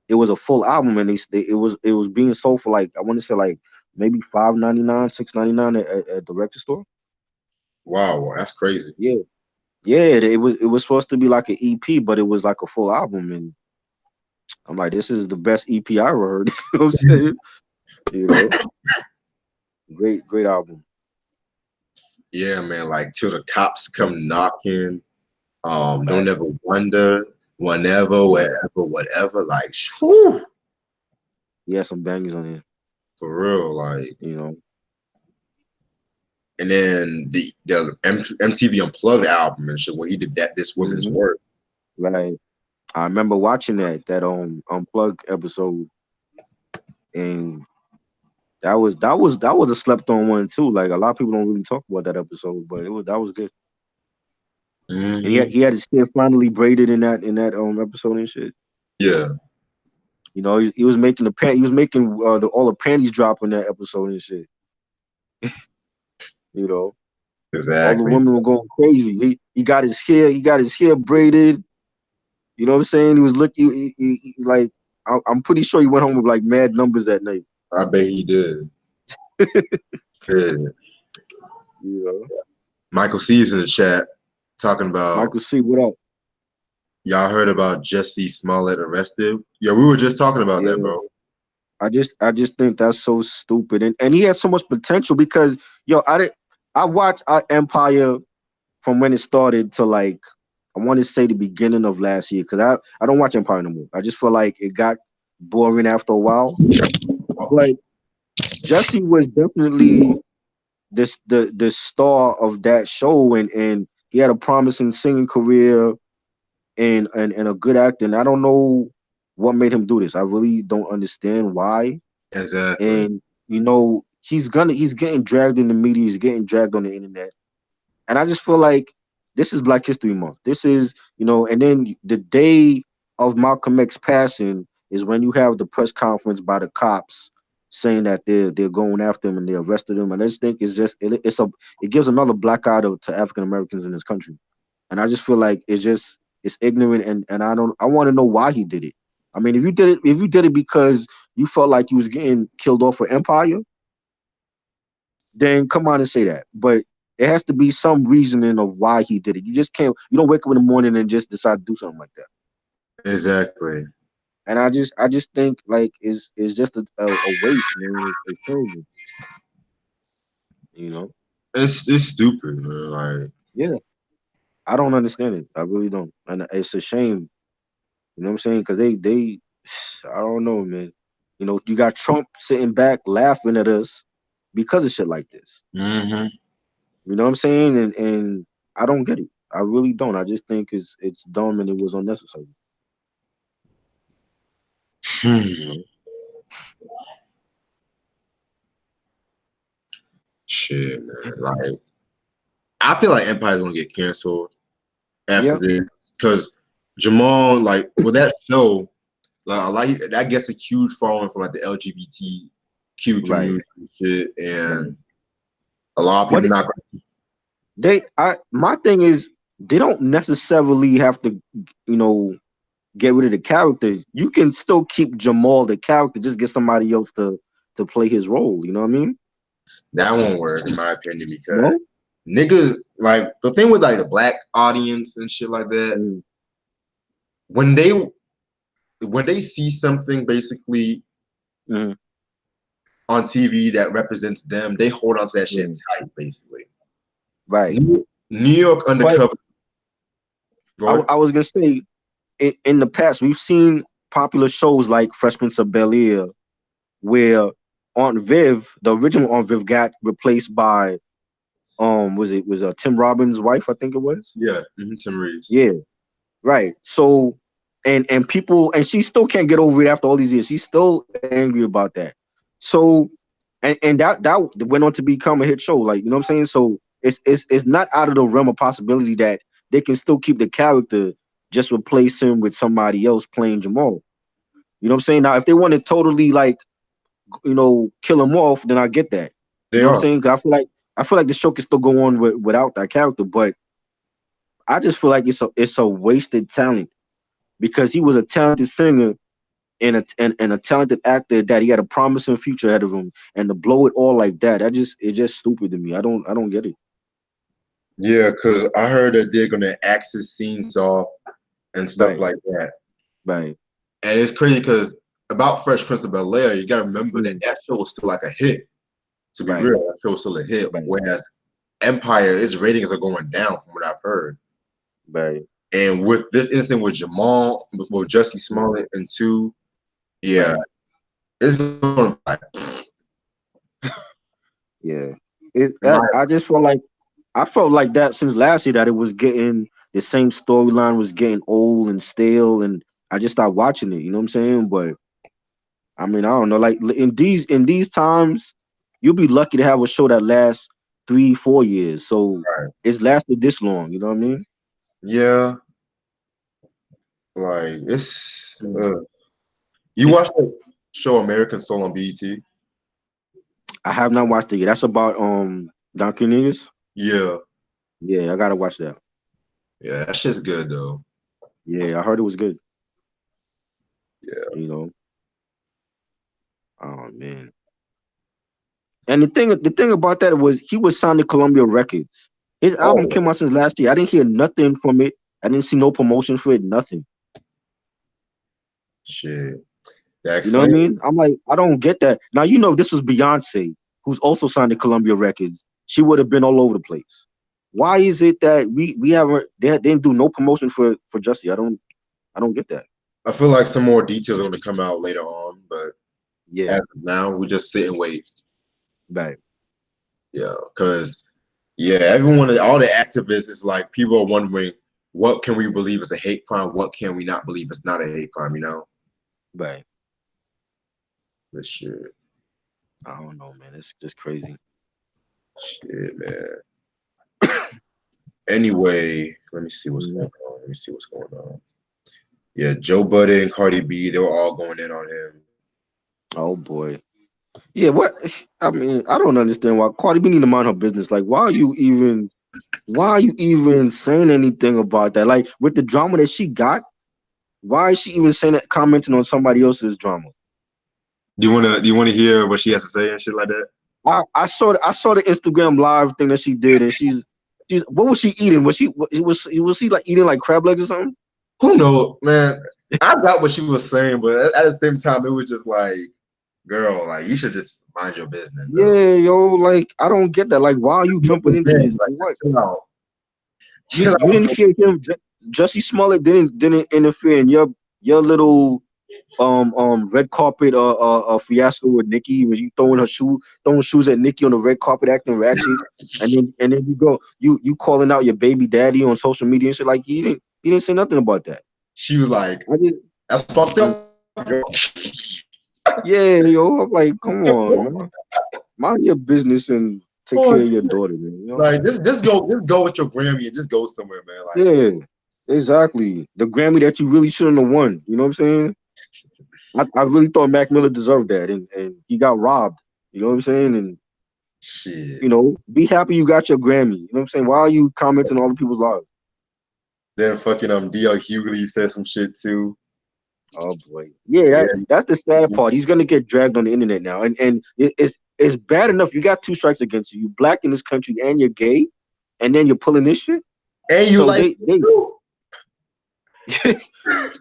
it was a full album, and it was being sold for like I want to say like maybe $5.99, $6.99 at the record store. Wow, that's crazy. Yeah, yeah. It was supposed to be like an EP, but it was like a full album, and I'm like, this is the best EP I ever heard. You know what I'm saying? You know, great album. Yeah, man. Like Till the Cops Come Knocking. Don't Right. Ever Wonder. Whenever, wherever, whatever. Like, whew, Yeah, some bangers on here. for real. Like, You know. and then the MTV Unplugged album and shit where he did This Woman's Work. Right. I remember watching that Unplugged episode, and that was a slept on one too. Like a lot of people don't really talk about that episode, but that was good. Mm-hmm. And he had his hair finally braided in that episode and shit. Yeah. You know, he was making all the panties drop in that episode and shit. You know, exactly. all the women were going crazy. He got his hair braided. You know what I'm saying? He was looking like I'm pretty sure he went home with like mad numbers that night. I bet he did. You know, Michael C's in the chat talking about Michael C. What up? Y'all heard about Jesse Smollett arrested? Yeah, we were just talking about that, bro. I just think that's so stupid, and he had so much potential because I watched Empire from when it started to like I want to say the beginning of last year because I don't watch Empire no more. I just feel like it got boring after a while. But Jesse was definitely the star of that show, and he had a promising singing career and a good actor. And I don't know what made him do this. I really don't understand why. Exactly. And you know, he's getting dragged in the media, he's getting dragged on the internet. And I just feel like this is Black History Month. This is, you know, and then the day of Malcolm X passing is when you have the press conference by the cops saying that they're going after him and they arrested him. And I just think it gives another black eye to African Americans in this country. And I just feel like it's ignorant, and I want to know why he did it. I mean, if you did it because you felt like you was getting killed off for Empire, then come on and say that. But it has to be some reasoning of why he did it. You don't wake up in the morning and just decide to do something like that. Exactly. And I just think like it's just a waste, man. It's terrible. You know? It's stupid, man. Like, yeah. I don't understand it. I really don't. And it's a shame. You know what I'm saying? Because they I don't know, man. You know, you got Trump sitting back laughing at us because of shit like this. Mm-hmm. You know what I'm saying? And I don't get it. I really don't. I just think it's dumb and it was unnecessary. You know? Shit, man. Like, I feel like Empire's gonna get canceled after this because Jamal, like, with that show, that gets a huge following from like the LGBTQ community and shit, and a lot of people not. My thing is they don't necessarily have to, get rid of the character. You can still keep Jamal the character, just get somebody else to play his role. You know what I mean? That won't work in my opinion because niggas like the thing with like the black audience and shit like that. When they see something basically on TV that represents them, they hold on to that shit tight, basically. Right. New York Undercover. I was gonna say, in the past, we've seen popular shows like Fresh Prince of Bel-Air, where Aunt Viv, the original Aunt Viv, got replaced by was Tim Robbins' wife, I think it was. Yeah, Tim Reeves. Yeah, right. So, and people, and she still can't get over it after all these years. She's still angry about that. So, and that went on to become a hit show. Like, you know what I'm saying? So it's not out of the realm of possibility that they can still keep the character, just replace him with somebody else playing Jamal. You know what I'm saying? Now, if they want to totally like, kill him off, then I get that. You know what I'm saying? Because I feel like the show can still go on without that character, but I just feel like it's a wasted talent because he was a talented singer and a talented actor that he had a promising future ahead of him, and to blow it all like that, it's just stupid to me. I don't get it. Yeah, because I heard that they're gonna axe his scenes off and stuff like that. Right. And it's crazy because about Fresh Prince of Bel-Air, you gotta remember that show was still like a hit. To be real, that show was still a hit. Whereas Empire, its ratings are going down from what I've heard. Right. And with this incident with Jamal, with Jussie Smollett and two, it's going like I just felt like that since last year that it was getting the same storyline was getting old and stale, and I just stopped watching it. You know what I'm saying? But I mean, I don't know. Like in these times, you'll be lucky to have a show that lasts 3-4 years. So it's lasted this long. You know what I mean? Yeah. Like it's. You watched the show American Soul on BET? I have not watched it yet. That's about Don Cornelius. Yeah. Yeah, I gotta watch that. Yeah, that shit's good though. Yeah, I heard it was good. Yeah. Oh man. And the thing about that was he was signed to Columbia Records. His album came out since last year. I didn't hear nothing from it. I didn't see no promotion for it, nothing. Shit. You know what I mean? I'm like, I don't get that. Now, this was Beyonce, who's also signed to Columbia Records. She would have been all over the place. Why is it that we haven't? They didn't do no promotion for Jussie? I don't get that. I feel like some more details are going to come out later on, but yeah, as of now we just sit and wait. Right. Yeah, because everyone, all the activists, is like people are wondering what can we believe is a hate crime, what can we not believe is not a hate crime, Right. This shit. I don't know, man. It's just crazy. Shit, man. Anyway, let me see what's going on. Yeah, Joe Budden and Cardi B, they were all going in on him. Oh boy. Yeah, what? I mean, I don't understand why Cardi B need to mind her business. Like, why are you even saying anything about that? Like, with the drama that she got, why is she even saying that, commenting on somebody else's drama? Do you wanna hear what she has to say and shit like that? I saw the Instagram live thing that she did, and she's what was she eating? Was she like eating like crab legs or something? Who knows, man? I got what she was saying, but at the same time, it was just like, girl, like you should just mind your business. Yeah, yo, like I don't get that. Like, why are you jumping into this? Like, what? You didn't hear him. Jussie Smollett didn't interfere in your little red carpet fiasco with Nicki when you throwing shoes at Nicki on the red carpet acting ratchet, and then you calling out your baby daddy on social media and shit. Like you didn't say nothing about that. She was like, that's fucked up. Yeah, yo, I'm like, come on, man. Mind your business and take care of your daughter, man. Like just go with your Grammy and just go somewhere, man. Like, yeah, exactly. The Grammy that you really shouldn't have won. You know what I'm saying? I really thought Mac Miller deserved that, and he got robbed. You know what I'm saying? And Shit. you know, be happy you got your Grammy. You know what I'm saying? Why are you commenting on other people's lives? Then fucking D.L. Hughley said some shit too. Oh boy, yeah, that's the sad part. He's gonna get dragged on the internet now, and it's bad enough. You got 2 strikes against you. You black in this country, and you're gay, and then you're pulling this shit. And you So like they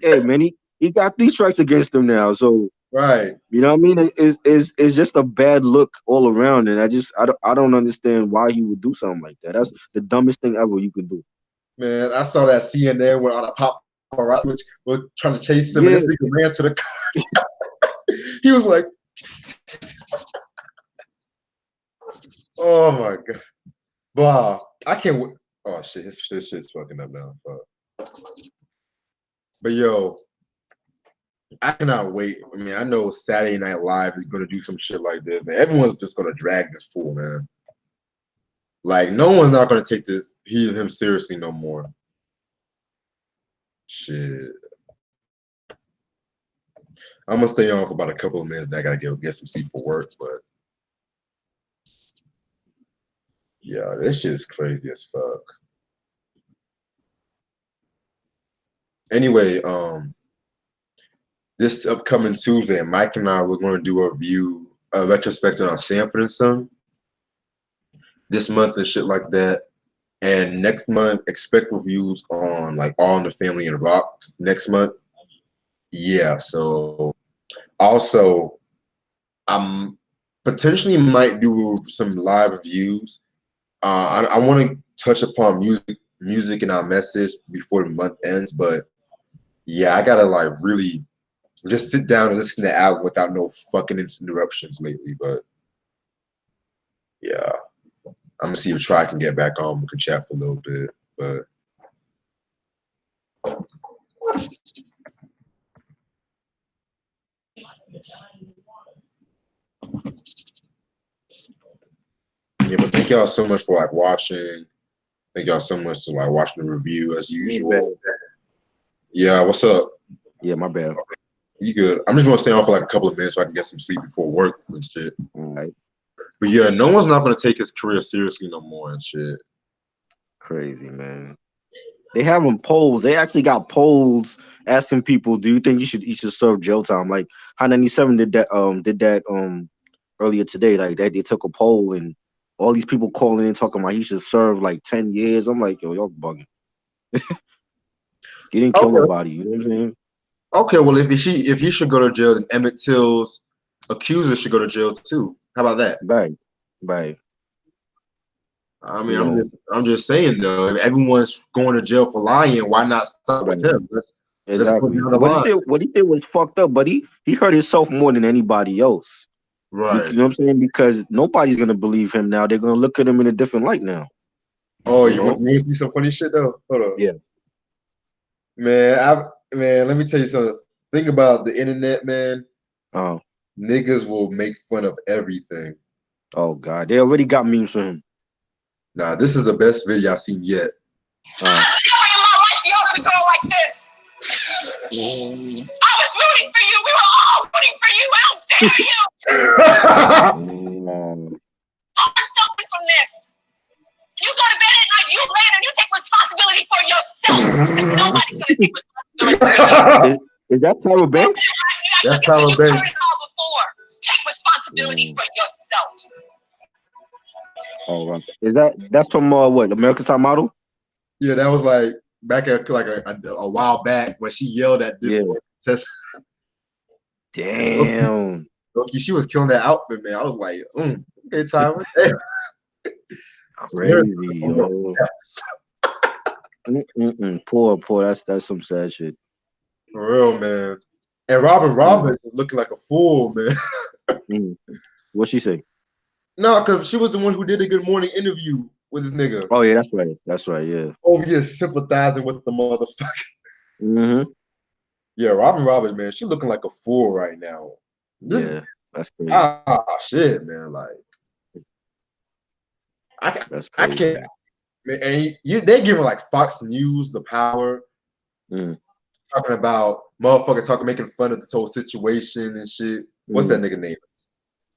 hey man, he got 3 strikes against him now. So right. you know what I mean? It's just a bad look all around, and I don't understand why he would do something like that. That's the dumbest thing ever you could do. Man, I saw that CNN where all the paparazzi which were trying to chase him, and Yeah, this nigga ran to the car. He was like, "Oh my god, wow, I can't wait." Oh shit, his shit's fucking up now. Fuck. But yo, I cannot wait. I mean, I know Saturday Night Live is gonna do some shit like this, man. Everyone's just gonna drag this fool, man. Like, no one's not gonna take him seriously no more. Shit. I'm gonna stay on for about a couple of minutes. And I gotta get some sleep for work, but yeah, this shit is crazy as fuck. Anyway, this upcoming Tuesday, Mike and I we're gonna do a retrospective on Sanford and Son this month and shit like that. And next month, expect reviews on like All in the Family and Rock next month. Yeah, so also I'm potentially might do some live reviews. I want to touch upon music and our message before the month ends, but yeah, I gotta like really just sit down and listen to the album without no fucking interruptions lately. But yeah, I'm gonna see if Try can get back on. We can chat for a little bit, but. Yeah, but thank y'all so much for like watching. Thank y'all so much for like watching the review as usual. Yeah, what's up? Yeah, my bad. You good? I'm just gonna stay on for like a couple of minutes so I can get some sleep before work and shit. All right. But yeah, no one's not gonna take his career seriously no more and shit. Crazy, man. They have them polls. They actually got polls asking people, "Do you think you should serve jail time?" Like High 97 did that earlier today. Like they took a poll and all these people calling in talking about he should serve like 10 years. I'm like, yo, y'all bugging. He didn't kill nobody. You know what I'm saying? Okay, well if he should go to jail, then Emmett Till's accuser should go to jail too. How about that? Right. I mean, I'm just saying though, if everyone's going to jail for lying, why not start with him? Exactly. What he did was fucked up, but he hurt himself more than anybody else. Right. You know what I'm saying? Because nobody's gonna believe him now. They're gonna look at him in a different light now. Oh, you want to see some funny shit though? Hold on. Yeah. Man, let me tell you something. Think about the internet, man. Oh. Niggas will make fun of everything. Oh God, they already got memes for him. Nah, this is the best video I've seen yet. Y'all gonna go like this. I was rooting for you. We were all rooting for you. How dare you? Learn something from this. You go to bed at night, you land, and you take responsibility for yourself. Because nobody's gonna take responsibility. Is that Tyra Banks? That's Tyra Banks. Take responsibility for yourself. Oh, right. That's from what? America's Top Model? Yeah, that was like back at like a while back when she yelled at this test. Damn. Okay, she was killing that outfit, man. I was like, okay, Tyra. Crazy, yo. Poor. That's some sad shit. For real, man. And Robin is looking like a fool, man. What'd she say? No, because she was the one who did the Good Morning interview with this nigga. Oh yeah, that's right. Yeah. Oh yeah, sympathizing with the motherfucker. Yeah, Robin, man, she looking like a fool right now. That's crazy. Shit, man. Like, I can't. Man, and they give her like Fox News the power. talking about motherfuckers making fun of this whole situation and shit. What's that nigga name?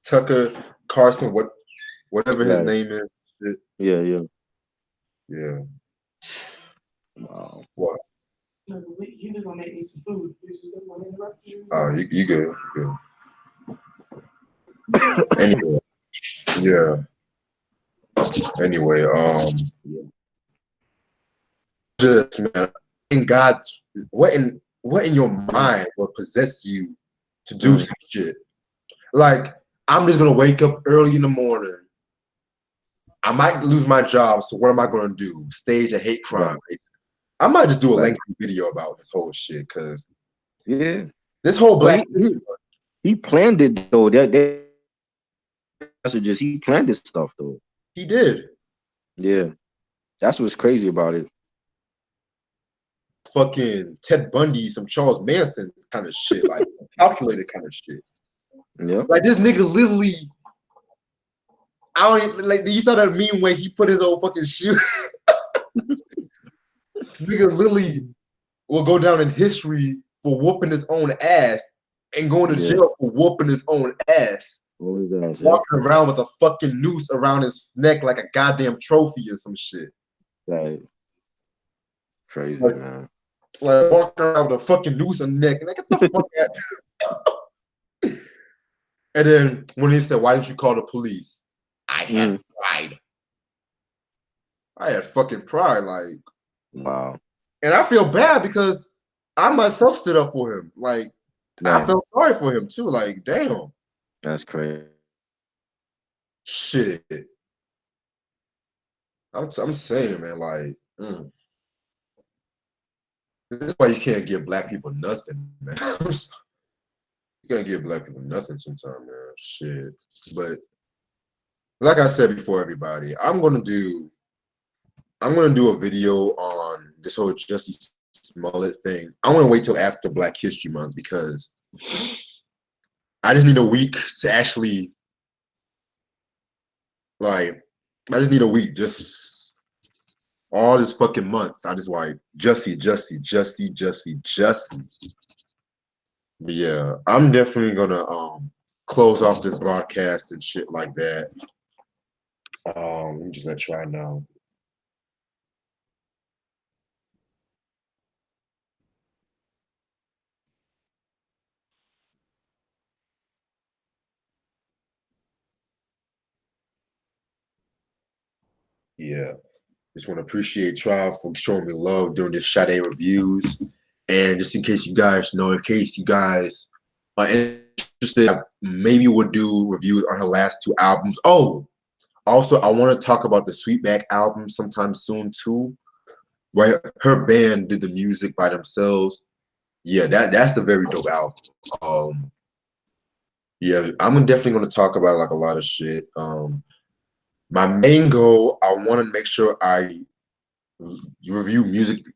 Tucker Carlson, whatever his name is. Shit. Yeah. Wow. What? You just gonna make me some food. Oh, you good. You good. Anyway, yeah. Anyway, just man, in God's what in your mind will possess you to do some shit? Like, I'm just gonna wake up early in the morning. I might lose my job, so what am I gonna do? Stage a hate crime? I might just do a lengthy video about this whole shit, cause this whole black he planned it though. That messages, he planned this stuff though. He did. Yeah, that's what's crazy about it. Fucking Ted Bundy, some Charles Manson kind of shit, like calculated kind of shit. Yeah, like this nigga literally. I don't even, like. You saw that meme where he put his old fucking shoe. Nigga literally will go down in history for whooping his own ass and going to jail for whooping his own ass. Walking around with a fucking noose around his neck like a goddamn trophy or some shit. Right. Crazy, like, man. Like walking around with a fucking noose on the neck. And like, get the fuck out. And then when he said, "Why didn't you call the police?" I had pride. I had fucking pride, like. Wow. And I feel bad because I myself stood up for him. Like, I felt sorry for him too. Like, damn. That's crazy. Shit. I'm saying, man, like, this is why you can't give black people nothing, man. You can't give black people nothing sometimes, man. Shit. But like I said before, everybody, I'm gonna do a video on this whole Jussie Smollett thing. I'm gonna wait till after Black History Month because I just need a week to actually, like, I just need a week, just all this fucking month. I just like Jussie. But yeah, I'm definitely gonna close off this broadcast and shit like that. I'm just gonna try now. Yeah, just want to appreciate Trial for showing me love during this Sade reviews. And just in case you guys know, in case you guys are interested, maybe we'll do reviews on her last 2 albums. Oh, also, I want to talk about the Sweetback album sometime soon too, where her band did the music by themselves. Yeah, that's the very dope album. Yeah, I'm definitely going to talk about like a lot of shit. My main goal, I want to make sure I review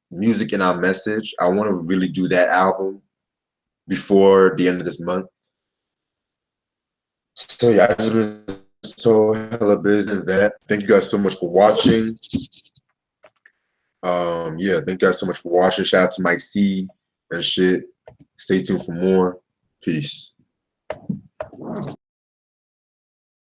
music in our message. I want to really do that album before the end of this month. So yeah, I've just been so hella busy with that. Thank you guys so much for watching. Yeah, thank you guys so much for watching. Shout out to Mike C and shit. Stay tuned for more. Peace.